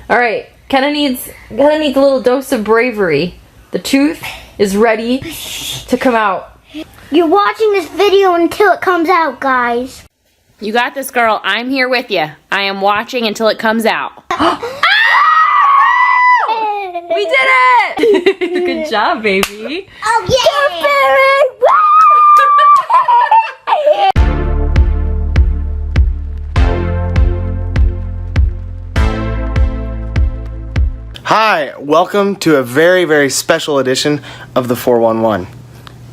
All right, Kenna needs a little dose of bravery. The tooth is ready to come out. You're watching this video until it comes out, guys. You got this, girl. I'm here with you. I am watching until it comes out. We did it! Good job, baby. Oh, yeah! Hi, welcome to a very, very special edition of the 411.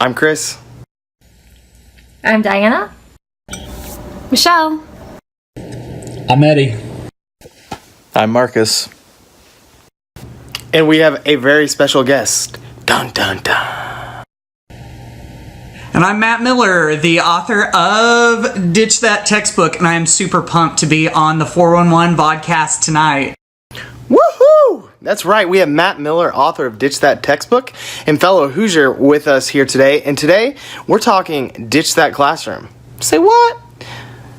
I'm Chris. I'm Diana. Michelle. I'm Eddie. I'm Marcus. And we have a very special guest. Dun, dun, dun. And I'm Matt Miller, the author of Ditch That Textbook, and I am super pumped to be on the 411 vodcast tonight. Woohoo! That's right, we have Matt Miller, author of Ditch That Textbook, and fellow Hoosier with us here today. And today, we're talking Ditch That Classroom. Say what?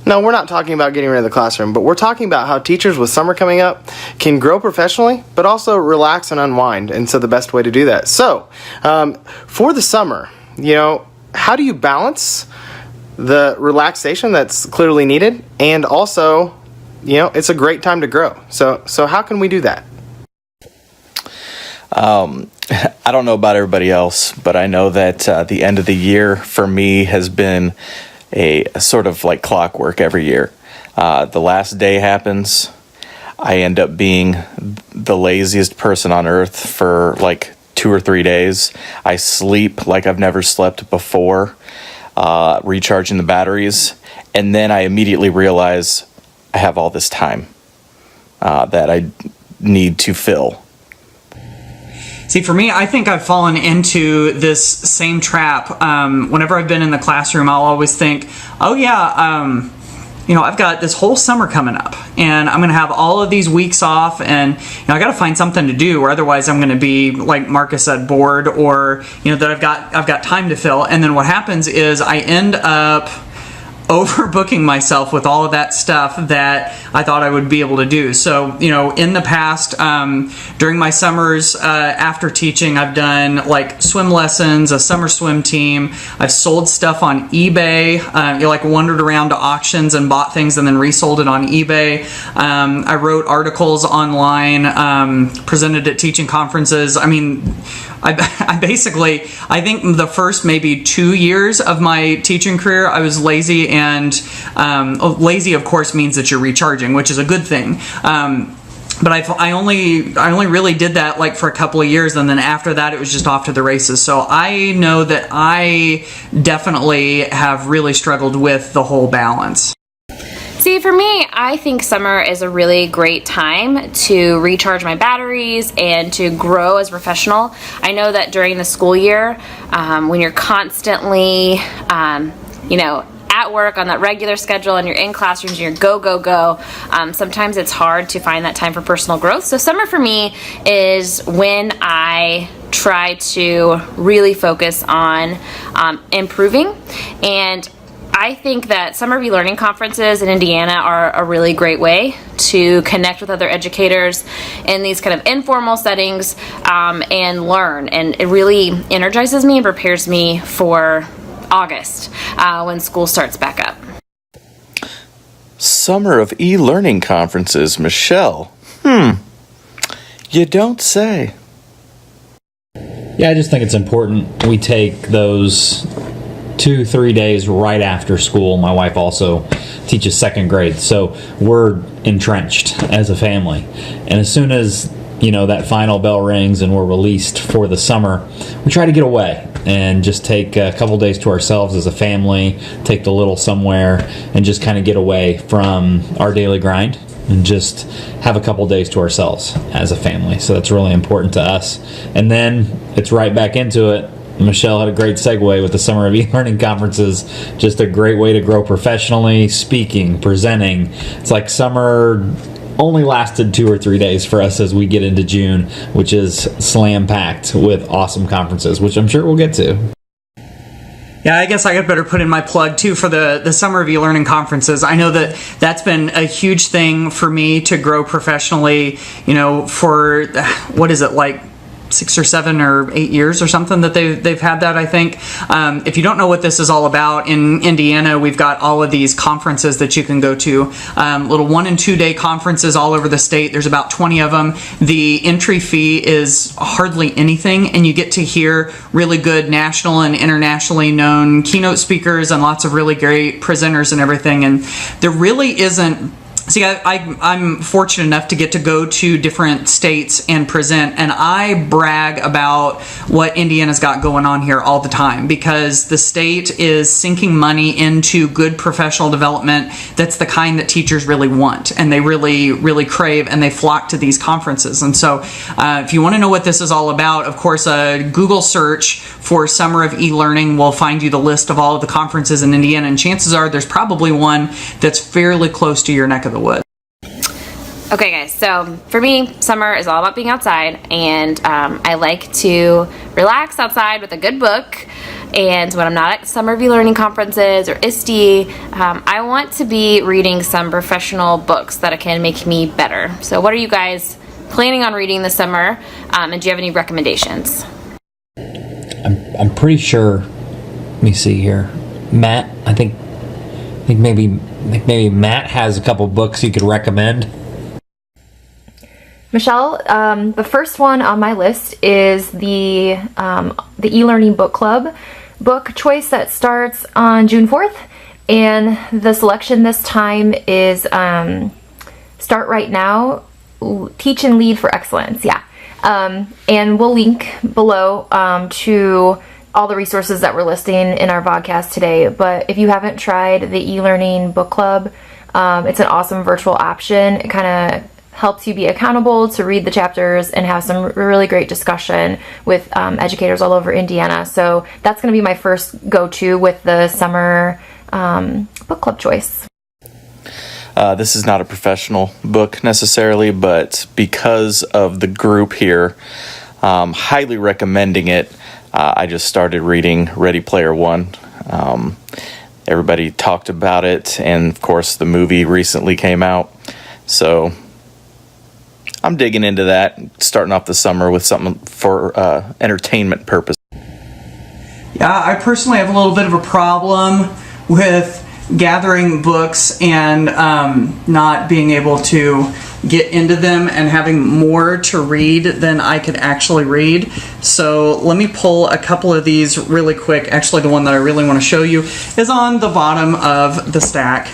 No, we're not talking about getting rid of the classroom, but we're talking about how teachers with summer coming up can grow professionally, but also relax and unwind, and so the best way to do that. So, for the summer, how do you balance the relaxation that's clearly needed, and also, it's a great time to grow. So how can we do that? I don't know about everybody else, but I know that the end of the year for me has been a sort of like clockwork every year. The last day happens. I end up being the laziest person on earth for like 2 or 3 days. I sleep like I've never slept before, recharging the batteries. And then I immediately realize I have all this time that I need to fill. See, for me, I think I've fallen into this same trap. Whenever I've been in the classroom, I'll always think, oh yeah, I've got this whole summer coming up, and I'm going to have all of these weeks off, and I got to find something to do, or otherwise I'm going to be, like Marcus said, bored, or that I've got time to fill. And then what happens is I end up overbooking myself with all of that stuff that I thought I would be able to do. So, in the past, during my summers after teaching, I've done like swim lessons, a summer swim team. I've sold stuff on eBay. Wandered around to auctions and bought things and then resold it on eBay. I wrote articles online, presented at teaching conferences. I mean, I think the first maybe 2 years of my teaching career, I was lazy, and lazy, of course, means that you're recharging, which is a good thing. But I only really did that like for a couple of years, and then after that, it was just off to the races. So I know that I definitely have really struggled with the whole balance. See, for me, I think summer is a really great time to recharge my batteries and to grow as a professional. I know that during the school year, when you're constantly, at work on that regular schedule and you're in classrooms and you're go, sometimes it's hard to find that time for personal growth. So summer for me is when I try to really focus on improving. And I think that summer e-learning conferences in Indiana are a really great way to connect with other educators in these kind of informal settings and learn. And it really energizes me and prepares me for August when school starts back up. Summer of e-learning conferences, Michelle. You don't say. Yeah, I just think it's important we take those 2-3 days right after school. My wife also teaches second grade, so we're entrenched as a family. And as soon as that final bell rings and we're released for the summer, we try to get away and just take a couple days to ourselves as a family, take the little somewhere, and just kind of get away from our daily grind and just have a couple days to ourselves as a family. So that's really important to us. And then it's right back into it. Michelle had a great segue with the Summer of E-Learning Conferences. Just a great way to grow professionally, speaking, presenting. It's like summer only lasted 2 or 3 days for us as we get into June, which is slam-packed with awesome conferences, which I'm sure we'll get to. Yeah, I guess I had better put in my plug too for the Summer of E-Learning conferences. I know that that's been a huge thing for me to grow professionally, for, what is it, like 6 or 7 or 8 years or something that they've had that, I think. If you don't know what this is all about, in Indiana, we've got all of these conferences that you can go to, little 1 and 2 day conferences all over the state. There's about 20 of them. The entry fee is hardly anything, and you get to hear really good national and internationally known keynote speakers and lots of really great presenters and everything. And there really isn't. See, I'm fortunate enough to get to go to different states and present, and I brag about what Indiana's got going on here all the time, because the state is sinking money into good professional development that's the kind that teachers really want, and they really, really crave, and they flock to these conferences. And so if you want to know what this is all about, of course, a Google search for Summer of E-Learning will find you the list of all of the conferences in Indiana, and chances are there's probably one that's fairly close to your neck of the woods. Okay guys, so for me, summer is all about being outside, and I like to relax outside with a good book. And when I'm not at Summer of E-Learning conferences or ISTE, I want to be reading some professional books that can make me better. So what are you guys planning on reading this summer, and do you have any recommendations? I'm pretty sure. Let me see here, Matt. I think maybe Matt has a couple books you could recommend. Michelle, the first one on my list is the e-learning book club book choice that starts on June 4th, and the selection this time is Start Right Now, Teach and Lead for Excellence. Yeah, and we'll link below to all the resources that we're listing in our podcast today. But if you haven't tried the e-learning book club, it's an awesome virtual option. It kind of helps you be accountable to read the chapters and have some really great discussion with educators all over Indiana. So that's going to be my first go-to with the summer book club choice. This is not a professional book necessarily, but because of the group here, highly recommending it. I just started reading Ready Player One. Everybody talked about it, and of course the movie recently came out. So I'm digging into that, starting off the summer with something for entertainment purpose. Yeah, I personally have a little bit of a problem with gathering books and not being able to get into them and having more to read than I could actually read. So let me pull a couple of these really quick. Actually, the one that I really want to show you is on the bottom of the stack.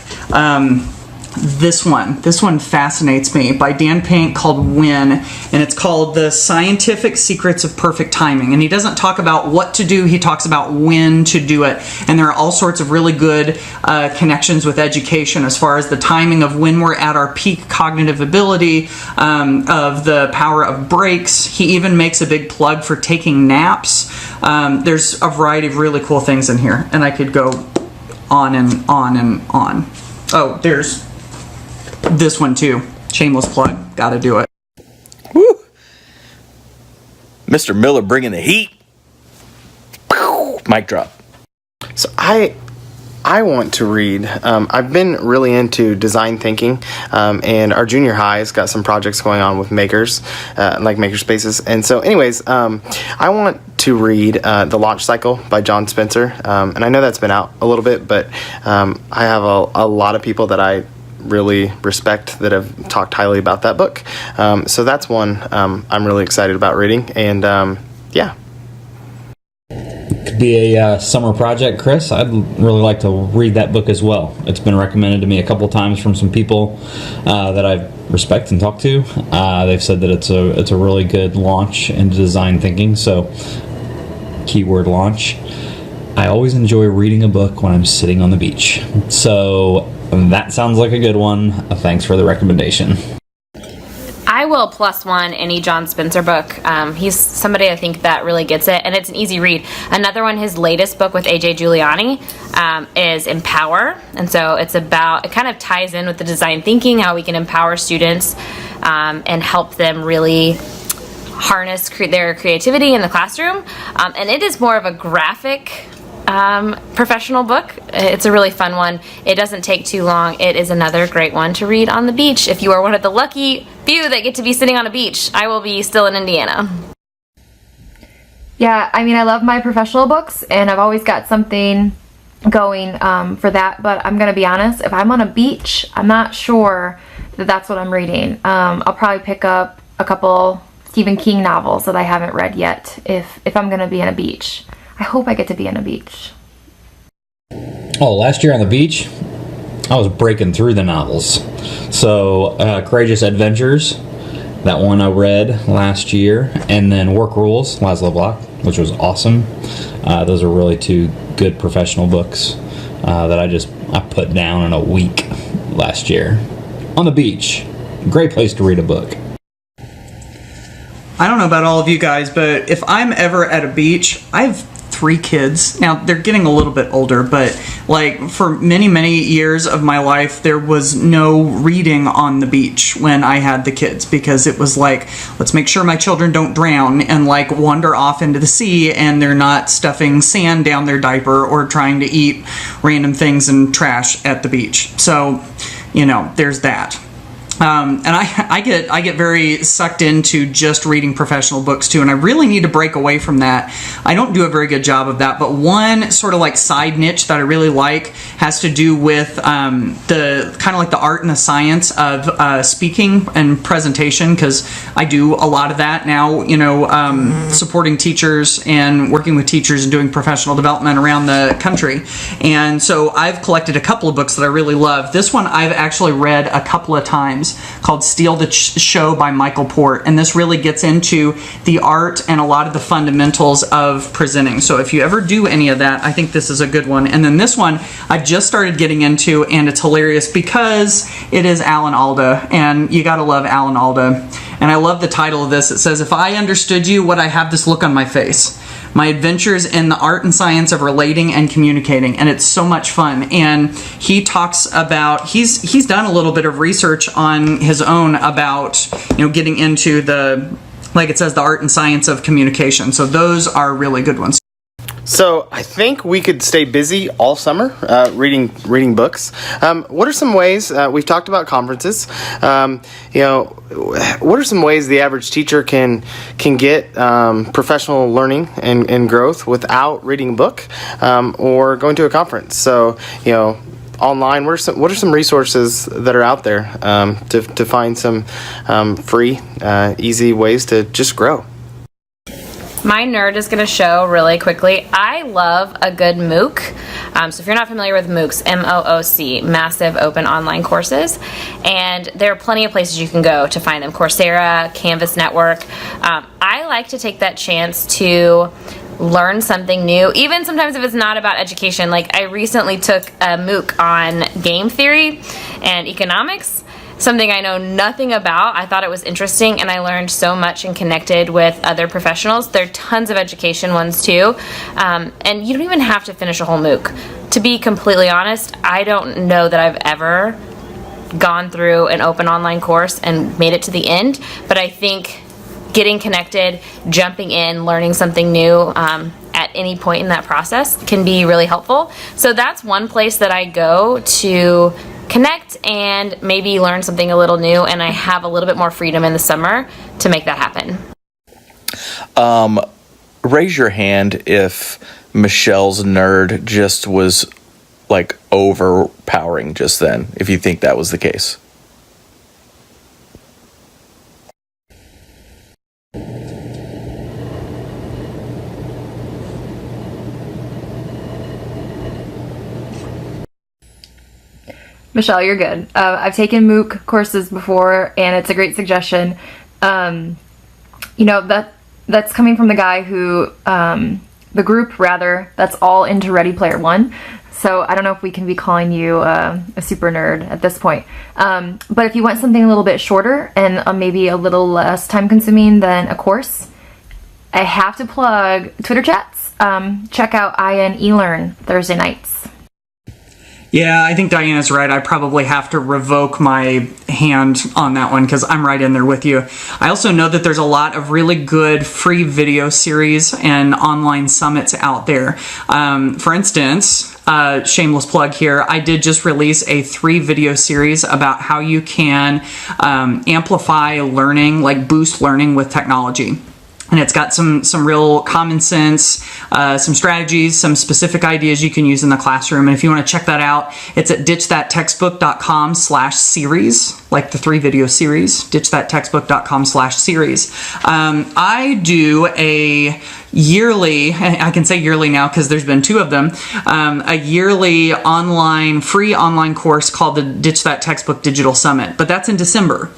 This one fascinates me, by Dan Pink, called When, and it's called The Scientific Secrets of Perfect Timing. And he doesn't talk about what to do, he talks about when to do it. And there are all sorts of really good connections with education as far as the timing of when we're at our peak cognitive ability, of the power of breaks. He even makes a big plug for taking naps. There's a variety of really cool things in here, and I could go on and on and on. Oh, there's this one too. Shameless plug. Gotta do it. Woo! Mr. Miller bringing the heat. Mic drop. So I want to read. I've been really into design thinking, and our junior high's got some projects going on with makers, like maker spaces. And so anyways, I want to read The Launch Cycle by John Spencer. And I know that's been out a little bit, but I have a lot of people that I really respect that have talked highly about that book. So that's one I'm really excited about reading. And yeah. Could be a summer project, Chris. I'd really like to read that book as well. It's been recommended to me a couple times from some people that I respect and talk to. They've said that it's a really good launch into design thinking. So, keyword launch. I always enjoy reading a book when I'm sitting on the beach. So that sounds like a good one. Thanks for the recommendation. I will plus one any John Spencer book. He's somebody I think that really gets it, and it's an easy read. Another one, his latest book with AJ Giuliani, is Empower, and so it kind of ties in with the design thinking, how we can empower students and help them really harness their creativity in the classroom. And it is more of a graphic professional book. It's a really fun one. It doesn't take too long. It is another great one to read on the beach if you are one of the lucky few that get to be sitting on a beach. I will be still in Indiana. Yeah, I mean, I love my professional books, and I've always got something going for that, but I'm gonna be honest, if I'm on a beach, I'm not sure that that's what I'm reading. I'll probably pick up a couple Stephen King novels that I haven't read yet if I'm gonna be on a beach. I hope I get to be on a beach. Oh, last year on the beach, I was breaking through the novels. So, Courageous Adventures, that one I read last year, and then Work Rules, Laszlo Block, which was awesome. Those are really two good professional books that I put down in a week last year. On the beach, great place to read a book. I don't know about all of you guys, but if I'm ever at a beach, I've 3 kids. Now, they're getting a little bit older, but like for many, many years of my life, there was no reading on the beach when I had the kids, because it was like, let's make sure my children don't drown and like wander off into the sea and they're not stuffing sand down their diaper or trying to eat random things and trash at the beach. So, you know, there's that. And I get very sucked into just reading professional books too, and I really need to break away from that. I don't do a very good job of that, but one sort of like side niche that I really like has to do with the kind of like the art and the science of speaking and presentation, because I do a lot of that now, you know, supporting teachers and working with teachers and doing professional development around the country. And so I've collected a couple of books that I really love. This one I've actually read a couple of times, called Steal the Show by Michael Port, and this really gets into the art and a lot of the fundamentals of presenting. So if you ever do any of that, I think this is a good one. And then this one I've just started getting into, and it's hilarious because it is Alan Alda, and you gotta love Alan Alda. And I love the title of this. It says, "If I understood you, would I have this look on my face? My adventures in the art and science of relating and communicating." And it's so much fun. And he talks about, he's done a little bit of research on his own about, you know, getting into the, like it says, the art and science of communication. So those are really good ones. So I think we could stay busy all summer reading books. What are some ways, we've talked about conferences, you know, what are some ways the average teacher can get professional learning and growth without reading a book or going to a conference? So, you know, online, what are some resources that are out there to find some free, easy ways to just grow? My nerd is going to show really quickly. I love a good MOOC. So if you're not familiar with MOOCs, MOOC, Massive Open Online Courses, and there are plenty of places you can go to find them. Coursera, Canvas Network. I like to take that chance to learn something new, even sometimes if it's not about education. Like I recently took a MOOC on game theory and economics, something I know nothing about. I thought it was interesting, and I learned so much and connected with other professionals. There are tons of education ones too, and you don't even have to finish a whole MOOC. To be completely honest, I don't know that I've ever gone through an open online course and made it to the end, but I think getting connected, jumping in, learning something new at any point in that process can be really helpful. So that's one place that I go to connect and maybe learn something a little new, and I have a little bit more freedom in the summer to make that happen. Raise your hand if Michelle's nerd just was like overpowering just then, if you think that was the case. Michelle, you're good. I've taken MOOC courses before, and it's a great suggestion. You know, that's coming from the guy who, the group rather, that's all into Ready Player One. So I don't know if we can be calling you a super nerd at this point. But if you want something a little bit shorter and maybe a little less time consuming than a course, I have to plug Twitter chats. Check out IN eLearn Thursday nights. Yeah, I think Diana's right. I probably have to revoke my hand on that one because I'm right in there with you. I also know that there's a lot of really good free video series and online summits out there. For instance, shameless plug here, I did just release a 3-video series about how you can amplify learning, like boost learning with technology. And it's got some real common sense, some strategies, some specific ideas you can use in the classroom. And if you want to check that out, it's at ditchthattextbook.com/series, like the 3-video series, ditchthattextbook.com/series. I do a yearly, I can say yearly now because there's been 2 of them, a yearly free online course called the Ditch That Textbook Digital Summit, but that's in December.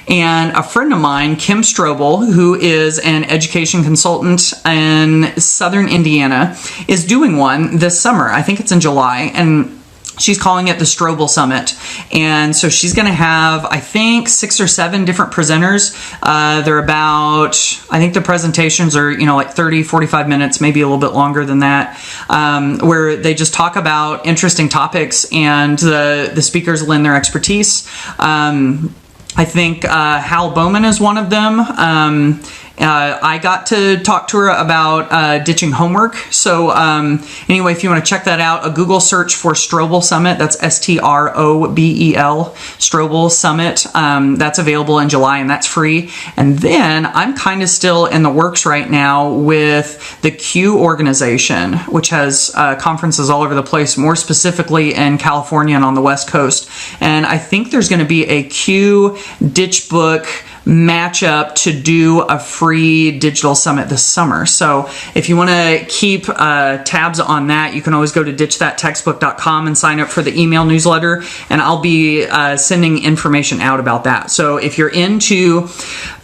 And a friend of mine, Kim Strobel, who is an education consultant in Southern Indiana, is doing one this summer. I think it's in July, and she's calling it the Strobel Summit. And so she's going to have, I think, 6 or 7 different presenters. They're about, I think the presentations are, like 30, 45 minutes, maybe a little bit longer than that, where they just talk about interesting topics and the speakers lend their expertise. I think Hal Bowman is one of them. I got to talk to her about ditching homework. So anyway, if you want to check that out, a Google search for Strobel Summit, that's STROBEL, Strobel Summit. That's available in July and that's free. And then I'm kind of still in the works right now with the Q organization, which has conferences all over the place, more specifically in California and on the West Coast. And I think there's going to be a Q ditch book matchup to do a free digital summit this summer. So if you want to keep tabs on that, you can always go to ditchthattextbook.com and sign up for the email newsletter, and I'll be sending information out about that. So if you're into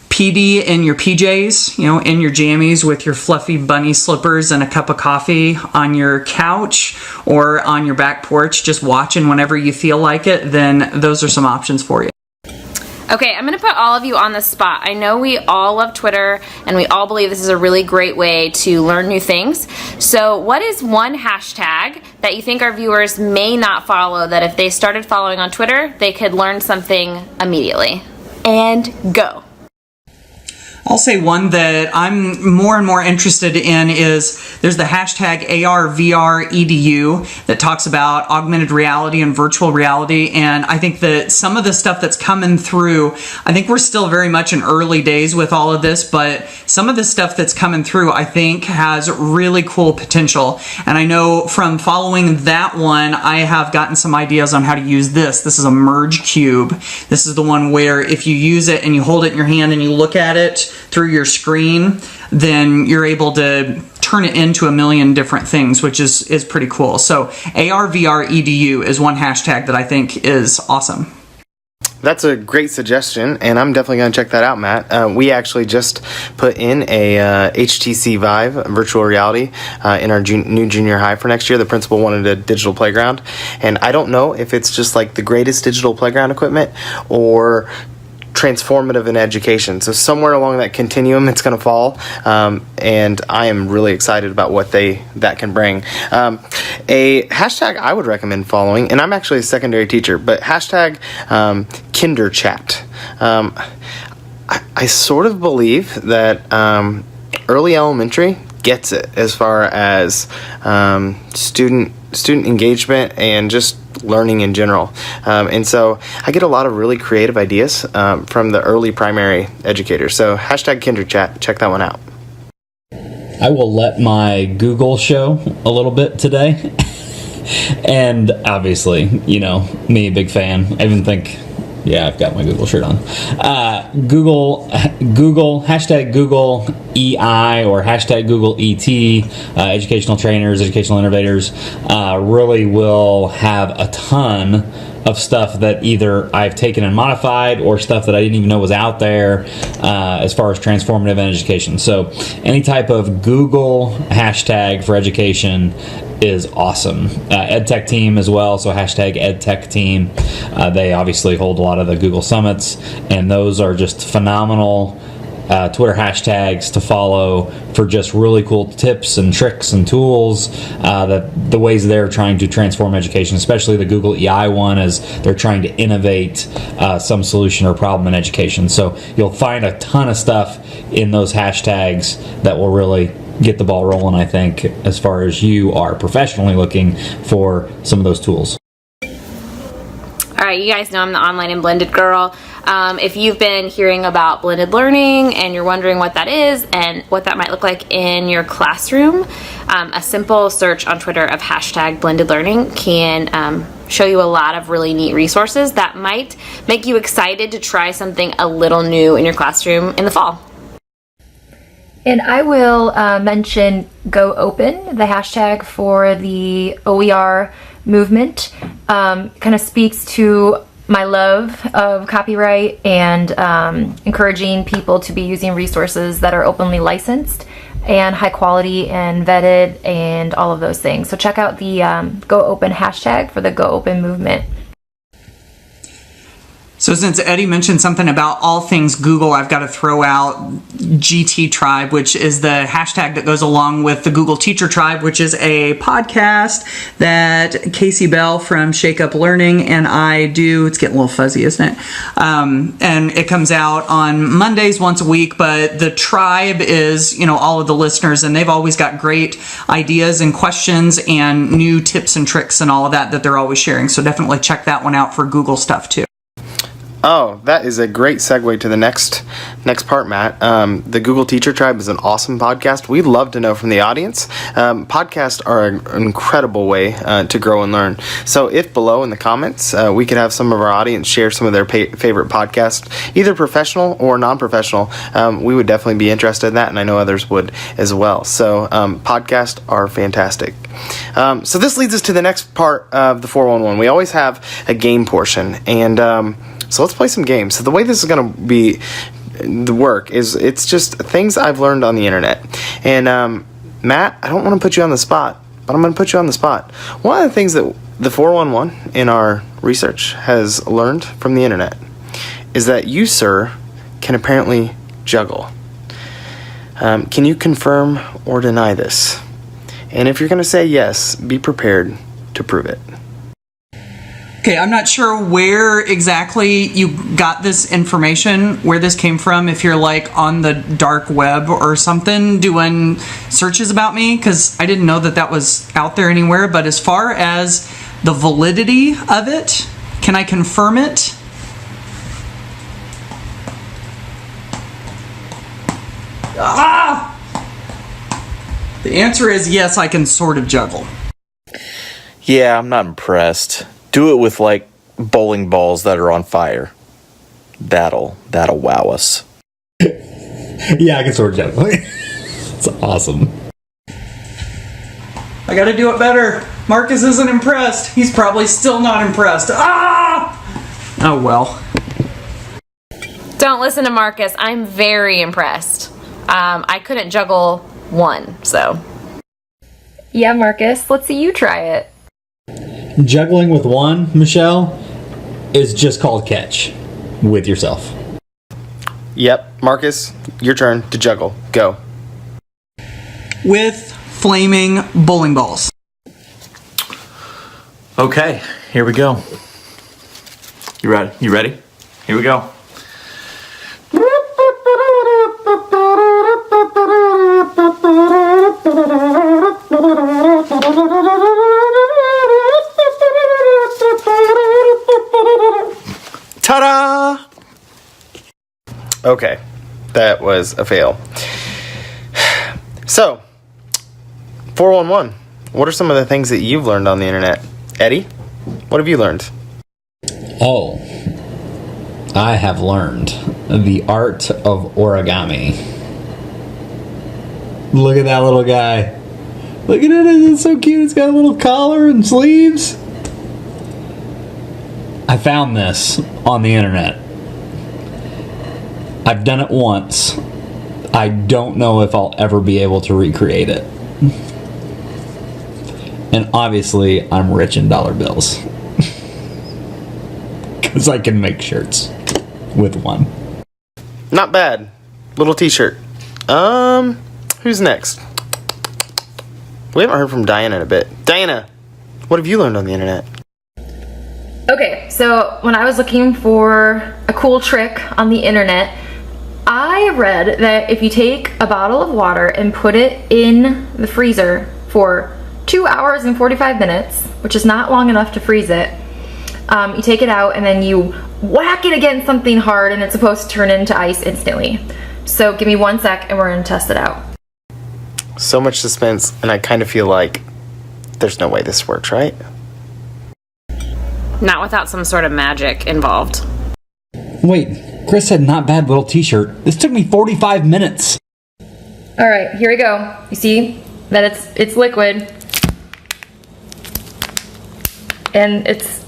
PD in your PJs, in your jammies with your fluffy bunny slippers and a cup of coffee on your couch or on your back porch, just watching whenever you feel like it, then those are some options for you. Okay, I'm going to put all of you on the spot. I know we all love Twitter and we all believe this is a really great way to learn new things. So what is one hashtag that you think our viewers may not follow that if they started following on Twitter, they could learn something immediately? And go. I'll say one that I'm more and more interested in is there's the hashtag ARVREDU that talks about augmented reality and virtual reality. And I think that some of the stuff that's coming through, I think we're still very much in early days with all of this, but some of the stuff that's coming through, I think has really cool potential. And I know from following that one, I have gotten some ideas on how to use this. This is a merge cube. This is the one where if you use it and you hold it in your hand and you look at it through your screen, then you're able to turn it into a million different things, which is pretty cool. So ARVREDU is one hashtag that I think is awesome. That's a great suggestion, and I'm definitely going to check that out, Matt. We actually just put in a HTC Vive virtual reality in our new junior high for next year. The principal wanted a digital playground, and I don't know if it's just like the greatest digital playground equipment or transformative in education. So somewhere along that continuum it's going to fall, and I am really excited about what that can bring. A hashtag I would recommend following, and I'm actually a secondary teacher, but hashtag KinderChat. I sort of believe that early elementary gets it as far as student engagement and just learning in general. And so I get a lot of really creative ideas from the early primary educators. So hashtag KinderChat, check that one out. I will let my Google show a little bit today. And obviously, me, a big fan. I even think, I've got my Google shirt on. Google, hashtag Google EI or hashtag Google ET, educational trainers, educational innovators, really will have a ton of stuff that either I've taken and modified or stuff that I didn't even know was out there as far as transformative in education. So any type of Google hashtag for education is awesome. EdTech team as well, so hashtag EdTech team. They obviously hold a lot of the Google Summits, and those are just phenomenal Twitter hashtags to follow for just really cool tips and tricks and tools, that the ways they're trying to transform education, especially the Google EI one, as they're trying to innovate some solution or problem in education. So you'll find a ton of stuff in those hashtags that will really get the ball rolling, I think, as far as you are professionally looking for some of those tools. All right, you guys know I'm the online and blended girl. If you've been hearing about blended learning and you're wondering what that is and what that might look like in your classroom, a simple search on Twitter of hashtag blended learning can show you a lot of really neat resources that might make you excited to try something a little new in your classroom in the fall. And I will mention Go Open, the hashtag for the OER movement. Kind of speaks to my love of copyright and encouraging people to be using resources that are openly licensed and high quality and vetted and all of those things. So check out the Go Open hashtag for the Go Open movement. So since Eddie mentioned something about all things Google, I've got to throw out GT Tribe, which is the hashtag that goes along with the Google Teacher Tribe, which is a podcast that Casey Bell from Shake Up Learning and I do. It's getting a little fuzzy, isn't it? And it comes out on Mondays once a week, but the tribe is, all of the listeners, and they've always got great ideas and questions and new tips and tricks and all of that they're always sharing. So definitely check that one out for Google stuff too. Oh, that is a great segue to the next part, Matt. The Google Teacher Tribe is an awesome podcast. We'd love to know from the audience. Podcasts are an incredible way to grow and learn. So if below in the comments, we could have some of our audience share some of their favorite podcasts, either professional or non-professional, we would definitely be interested in that, and I know others would as well. So podcasts are fantastic. So this leads us to the next part of the 411. We always have a game portion, and so let's play some games. So the way this is going to be the work is it's just things I've learned on the internet. And Matt, I don't want to put you on the spot, but I'm going to put you on the spot. One of the things that the 411 in our research has learned from the internet is that you, sir, can apparently juggle. Can you confirm or deny this? And if you're going to say yes, be prepared to prove it. Okay, I'm not sure where exactly you got this information, where this came from, if you're like on the dark web or something doing searches about me, because I didn't know that was out there anywhere. But as far as the validity of it, can I confirm it? The answer is yes, I can sort of juggle. Yeah, I'm not impressed. Do it with like bowling balls that are on fire. That'll wow us. Yeah, I can sort of juggle. It's awesome. I gotta do it better. Marcus isn't impressed. He's probably still not impressed. Oh well. Don't listen to Marcus. I'm very impressed. I couldn't juggle one, so. Yeah, Marcus, let's see you try it. Juggling with one, Michelle, is just called catch with yourself. Yep, Marcus, your turn to juggle. Go. With flaming bowling balls. Okay, here we go. You ready? You ready? Here we go. Ta-da! Okay, that was a fail. So, 411, what are some of the things that you've learned on the internet? Eddie, what have you learned? Oh, I have learned the art of origami. Look at that little guy. Look at it, it's so cute. It's got a little collar and sleeves. I found this on the internet. I've done it once. I don't know if I'll ever be able to recreate it. And obviously, I'm rich in dollar bills. Because I can make shirts with one. Not bad. Little t-shirt. Who's next? We haven't heard from Diana in a bit. Diana, what have you learned on the internet? Okay, so when I was looking for a cool trick on the internet, I read that if you take a bottle of water and put it in the freezer for 2 hours and 45 minutes, which is not long enough to freeze it, you take it out and then you whack it against something hard and it's supposed to turn into ice instantly. So give me 1 sec and we're gonna test it out. So much suspense, and I kind of feel like there's no way this works, right? Not without some sort of magic involved. Wait, Chris said not bad little t-shirt. This took me 45 minutes. All right, here we go. You see that it's liquid, and it's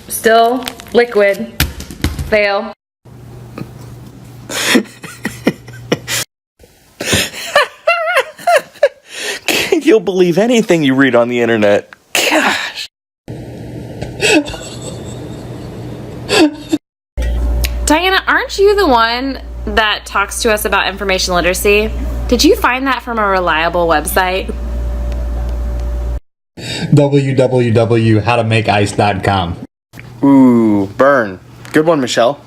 still liquid. Fail. You'll believe anything you read on the internet. Gosh. Diana, aren't you the one that talks to us about information literacy? Did you find that from a reliable website? www.howtomakeice.com. Ooh, burn. Good one, Michelle.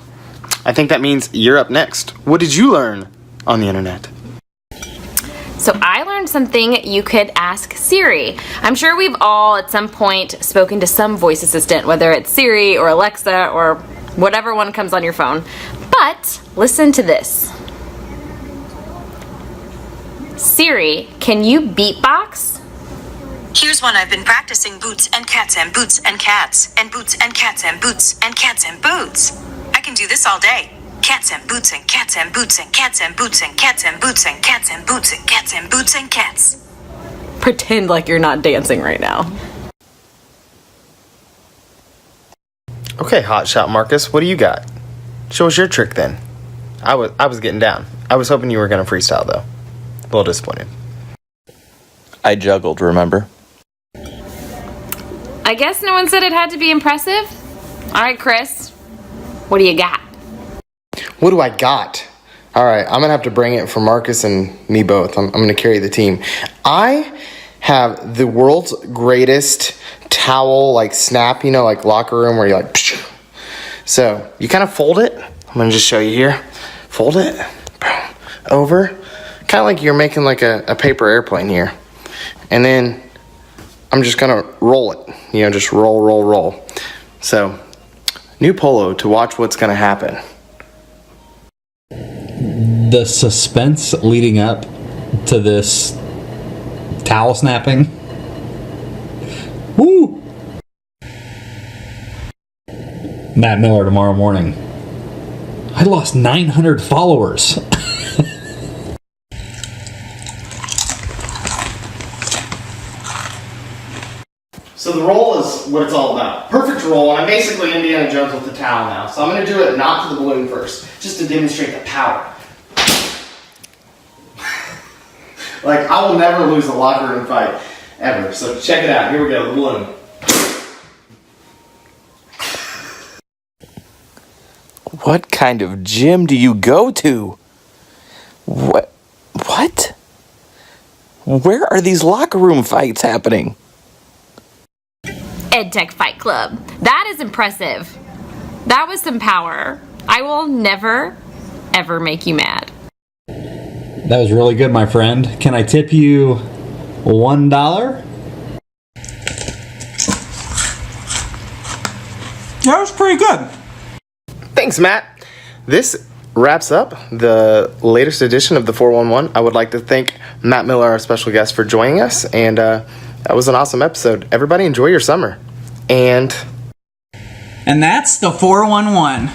I think that means you're up next. What did you learn on the internet? So I learned something you could ask Siri. I'm sure we've all at some point spoken to some voice assistant, whether it's Siri or Alexa or whatever one comes on your phone. But listen to this. Siri, can you beatbox? Here's one I've been practicing: boots and cats and boots and cats and boots and cats and boots and cats and boots. I can do this all day. Cats and boots and cats and boots and cats and boots and cats and boots and cats and boots and cats and boots and cats. Pretend like you're not dancing right now. Okay, hotshot Marcus, what do you got? Show us your trick then. I was getting down. I was hoping you were gonna freestyle though. A little disappointed. I juggled, remember? I guess no one said it had to be impressive. All right, Chris, what do you got? What do I got? All right, I'm gonna have to bring it for Marcus and me both. I'm gonna carry the team. I have the world's greatest towel, like snap, you know, like locker room where you're like, pshh. So you kind of fold it. I'm gonna just show you here. Fold it over, kind of like you're making like a paper airplane here. And then I'm just gonna roll it, you know, just roll, roll, roll. So new polo to watch what's gonna happen. The suspense leading up to this towel snapping. Woo! Matt Miller tomorrow morning. I lost 900 followers. So the roll is what it's all about. Perfect roll, and I'm basically Indiana Jones with the towel now. So I'm gonna do it not to the balloon first, just to demonstrate the power. Like, I will never lose a locker room fight, ever. So check it out, here we go, the balloon. What kind of gym do you go to? What? Where are these locker room fights happening? EdTech Fight Club. That is impressive. That was some power. I will never, ever make you mad. That was really good, my friend. Can I tip you $1? That was pretty good. Thanks, Matt. This wraps up the latest edition of the 411. I would like to thank Matt Miller, our special guest, for joining us, and that was an awesome episode. Everybody enjoy your summer. And that's the 411.